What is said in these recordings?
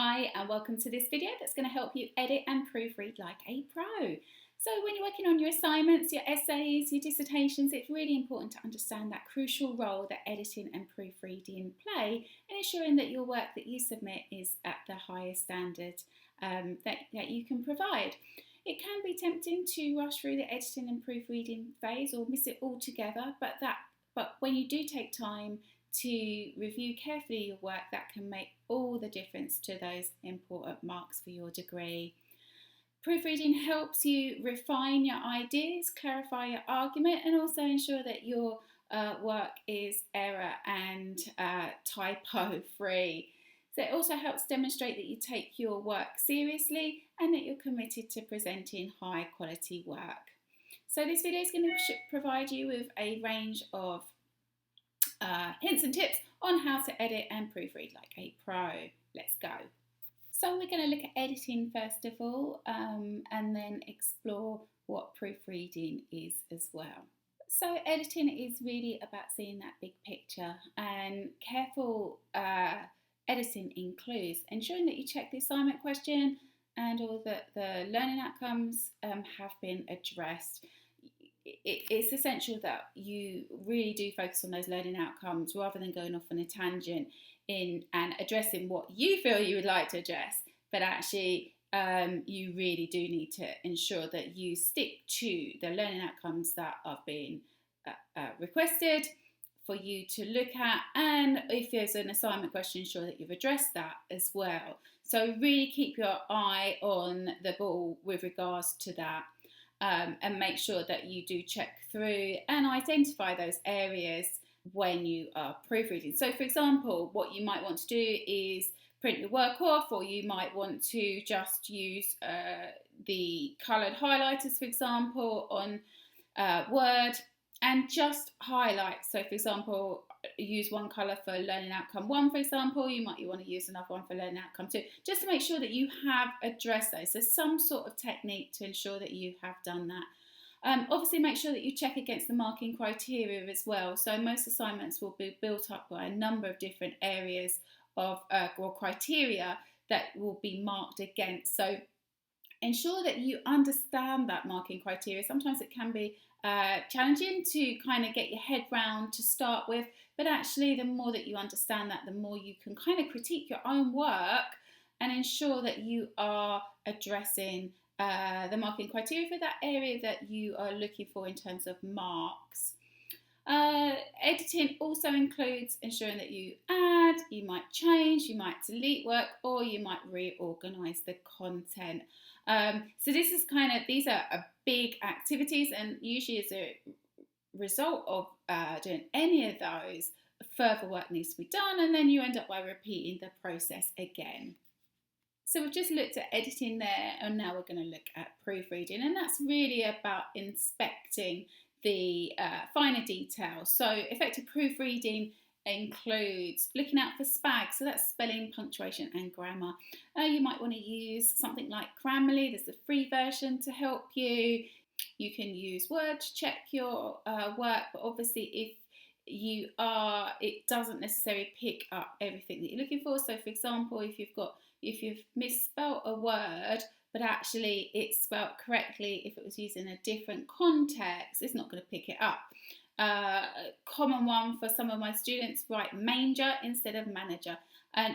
Hi and welcome to this video that's going to help you edit and proofread like a pro. So when you're working on your assignments, your essays, your dissertations, it's really important to understand that crucial role that editing and proofreading play in ensuring that your work that you submit is at the highest standard that you can provide. It can be tempting to rush through the editing and proofreading phase or miss it altogether, but when you do take time to review carefully your work, that can make all the difference to those important marks for your degree. Proofreading helps you refine your ideas, clarify your argument, and also ensure that your work is error and typo free. So it also helps demonstrate that you take your work seriously and that you're committed to presenting high quality work. So this video is going to provide you with a range of hints and tips on how to edit and proofread like a pro. Let's go. So we're going to look at editing first of all and then explore what proofreading is as well. So editing is really about seeing that big picture, and careful editing includes ensuring that you check the assignment question and all that the learning outcomes have been addressed. It's essential that you really do focus on those learning outcomes rather than going off on a tangent and addressing what you feel you would like to address, but actually you really do need to ensure that you stick to the learning outcomes that are being requested for you to look at, and if there's an assignment question, ensure that you've addressed that as well. So really keep your eye on the ball with regards to that. And make sure that you do check through and identify those areas when you are proofreading. So for example, what you might want to do is print your work off, or you might want to just use the coloured highlighters, for example, on Word, and just highlight. So for example, use one colour for learning outcome 1, for example. You might want to use another one for learning outcome 2, just to make sure that you have addressed those. So some sort of technique to ensure that you have done that. Obviously make sure that you check against the marking criteria as well. So most assignments will be built up by a number of different areas of or criteria that will be marked against. So ensure that you understand that marking criteria. Sometimes it can be challenging to kind of get your head round to start with, but actually the more that you understand that, the more you can kind of critique your own work and ensure that you are addressing the marking criteria for that area that you are looking for in terms of marks. Editing also includes ensuring that you add, you might change, you might delete work, or you might reorganise the content. So this is these are big activities, and usually as a result of doing any of those, further work needs to be done, and then you end up by repeating the process again. So we've just looked at editing there, and now we're going to look at proofreading, and that's really about inspecting the finer details. So effective proofreading includes looking out for SPAG, so that's spelling, punctuation and grammar. You might want to use something like Grammarly. There's a free version to help you. You can use Word to check your work, but obviously it doesn't necessarily pick up everything that you're looking for. So for example, if you've misspelt a word but actually it's spelt correctly, if it was used in a different context, it's not going to pick it up. Common one for some of my students, write manger instead of manager.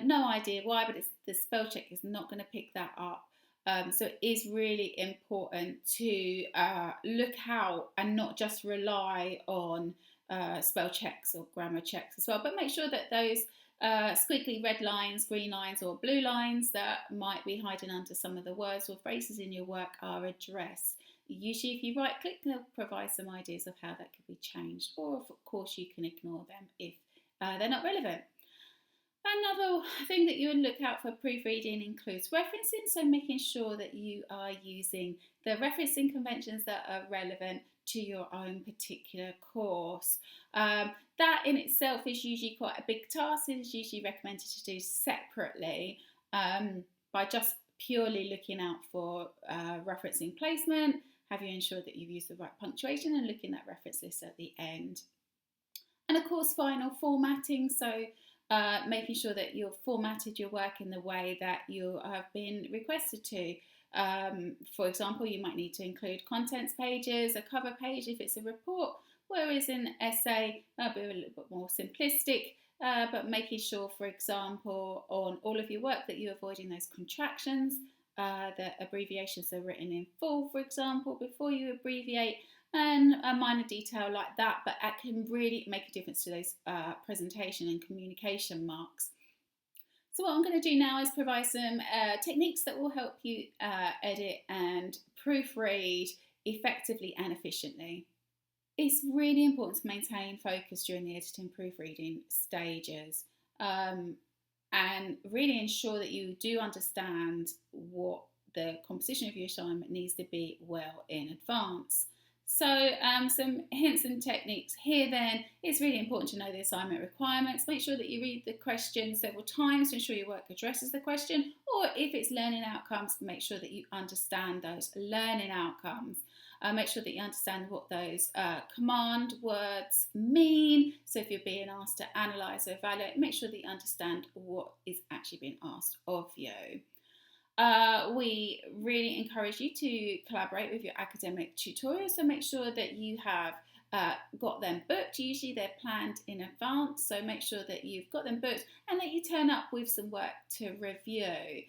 No idea why, but the spell check is not going to pick that up. So it is really important to look out and not just rely on spell checks or grammar checks as well, but make sure that those squiggly red lines, green lines or blue lines that might be hiding under some of the words or phrases in your work are addressed. Usually if you right click, they'll provide some ideas of how that could be changed, or of course you can ignore them if they're not relevant. Another thing that you would look out for proofreading includes referencing, so making sure that you are using the referencing conventions that are relevant to your own particular course. That in itself is usually quite a big task. It is usually recommended to do separately by just purely looking out for referencing placement. Have you ensured that you've used the right punctuation, and looking at reference lists at the end. And of course, final formatting. So making sure that you've formatted your work in the way that you have been requested to. For example, you might need to include contents pages, a cover page if it's a report, whereas in essay, that'll be a little bit more simplistic, but making sure, for example, on all of your work that you're avoiding those contractions, the abbreviations are written in full, for example, before you abbreviate, and a minor detail like that, but that can really make a difference to those presentation and communication marks. So what I'm going to do now is provide some techniques that will help you edit and proofread effectively and efficiently. It's really important to maintain focus during the editing and proofreading stages, and really ensure that you do understand what the composition of your assignment needs to be well in advance. So some hints and techniques here then. It's really important to know the assignment requirements. Make sure that you read the question several times to ensure your work addresses the question, or if it's learning outcomes, make sure that you understand those learning outcomes. Make sure that you understand what those command words mean. So if you're being asked to analyse or evaluate, make sure that you understand what is actually being asked of you. We really encourage you to collaborate with your academic tutorials, so make sure that you have got them booked. Usually they're planned in advance, so make sure that you've got them booked and that you turn up with some work to review.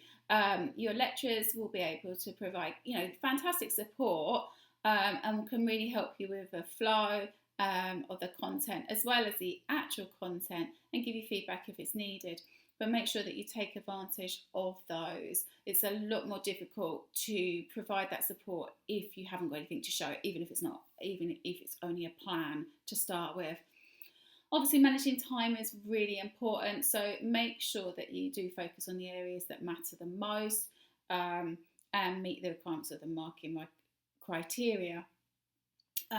Your lecturers will be able to provide, fantastic support and can really help you with the flow of the content as well as the actual content, and give you feedback if it's needed. But make sure that you take advantage of those. It's a lot more difficult to provide that support if you haven't got anything to show, even if it's only a plan to start with. Obviously, managing time is really important, so make sure that you do focus on the areas that matter the most, and meet the requirements of the marking criteria.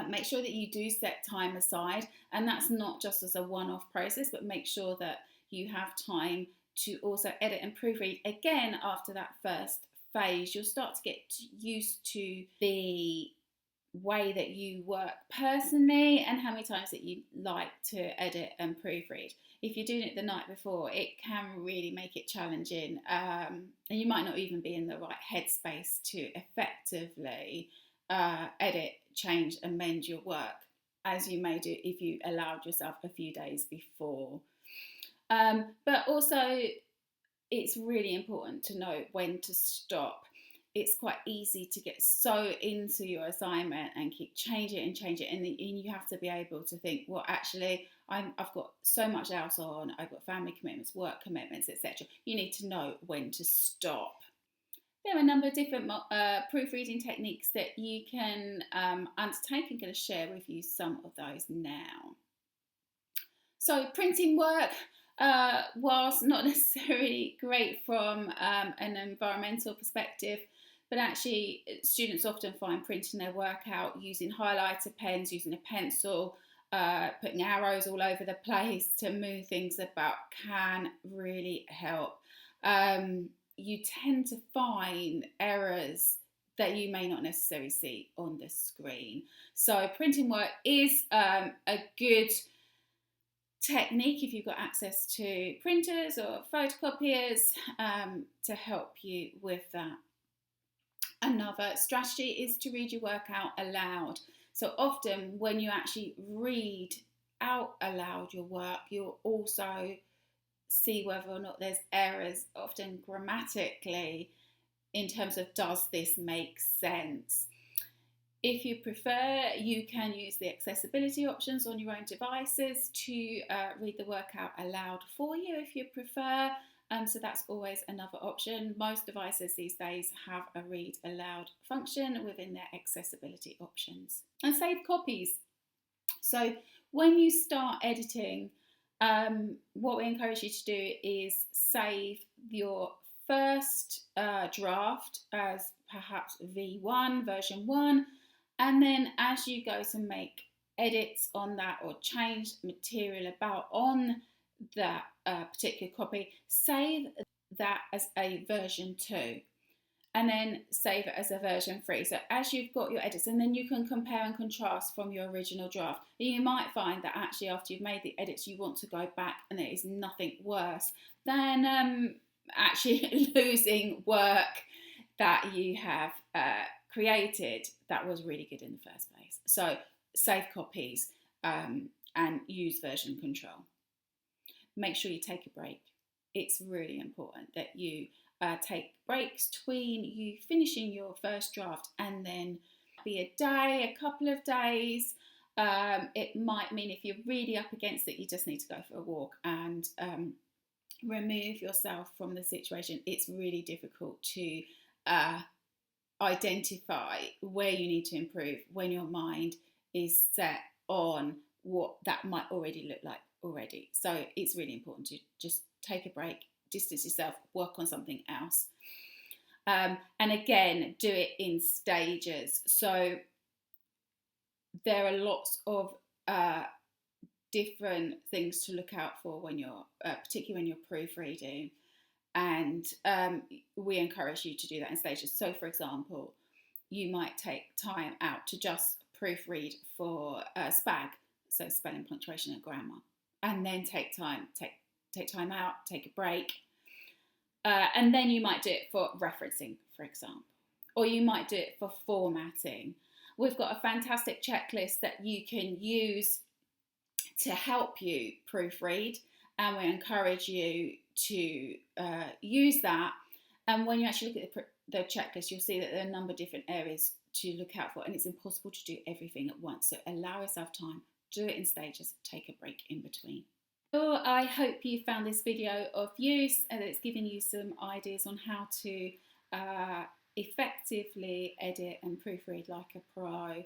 Make sure that you do set time aside, and that's not just as a one-off process, but make sure that you have time to also edit and proofread again after that first phase. You'll start to get used to the way that you work personally and how many times that you like to edit and proofread. If you're doing it the night before, it can really make it challenging, and you might not even be in the right headspace to effectively edit, change, amend your work, as you may do if you allowed yourself a few days before. But also, it's really important to know when to stop. It's quite easy to get so into your assignment and keep changing it, and you have to be able to think, well, actually, I've got so much else on. I've got family commitments, work commitments, etc. You need to know when to stop. There are a number of different proofreading techniques that you can undertake. I'm going to share with you some of those now. So printing work, whilst not necessarily great from an environmental perspective, but actually students often find printing their work out using highlighter pens, using a pencil, putting arrows all over the place to move things about can really help. You tend to find errors that you may not necessarily see on the screen. So printing work is a good technique if you've got access to printers or photocopiers to help you with that. Another strategy is to read your work out aloud. So often when you actually read out aloud your work, you'll also see whether or not there's errors, often grammatically, in terms of does this make sense. If you prefer, you can use the accessibility options on your own devices to read the work out aloud for you if you prefer. So that's always another option. Most devices these days have a read aloud function within their accessibility options. And save copies. So when you start editing, what we encourage you to do is save your first draft as perhaps V1, version 1, and then as you go to make edits on that or change material about on that particular copy, save that as a version 2. and then save it as a version 3. So as you've got your edits, and then you can compare and contrast from your original draft. You might find that actually after you've made the edits, you want to go back, and there is nothing worse than actually losing work that you have created that was really good in the first place. So save copies and use version control. Make sure you take a break. It's really important that you take breaks between you finishing your first draft and then be a day, a couple of days. It might mean if you're really up against it, you just need to go for a walk and remove yourself from the situation. It's really difficult to identify where you need to improve when your mind is set on what that might already look like already. So it's really important to just take a break, distance yourself, work on something else. And again, do it in stages. So there are lots of different things to look out for when you're, particularly when you're proofreading. And we encourage you to do that in stages. So, for example, you might take time out to just proofread for SPAG, so spelling, punctuation, and grammar, and then take time out, take a break, and then you might do it for referencing, for example, or you might do it for formatting. We've got a fantastic checklist that you can use to help you proofread, and we encourage you to use that. And when you actually look at the checklist, you'll see that there are a number of different areas to look out for, and it's impossible to do everything at once. So allow yourself time, do it in stages, take a break in between. So I hope you found this video of use and that it's given you some ideas on how to effectively edit and proofread like a pro.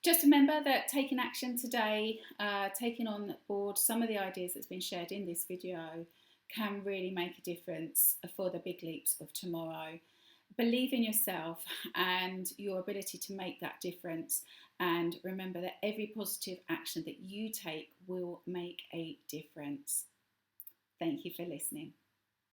Just remember that taking action today, taking on board some of the ideas that's been shared in this video can really make a difference for the big leaps of tomorrow. Believe in yourself and your ability to make that difference, and remember that every positive action that you take will make a difference. Thank you for listening.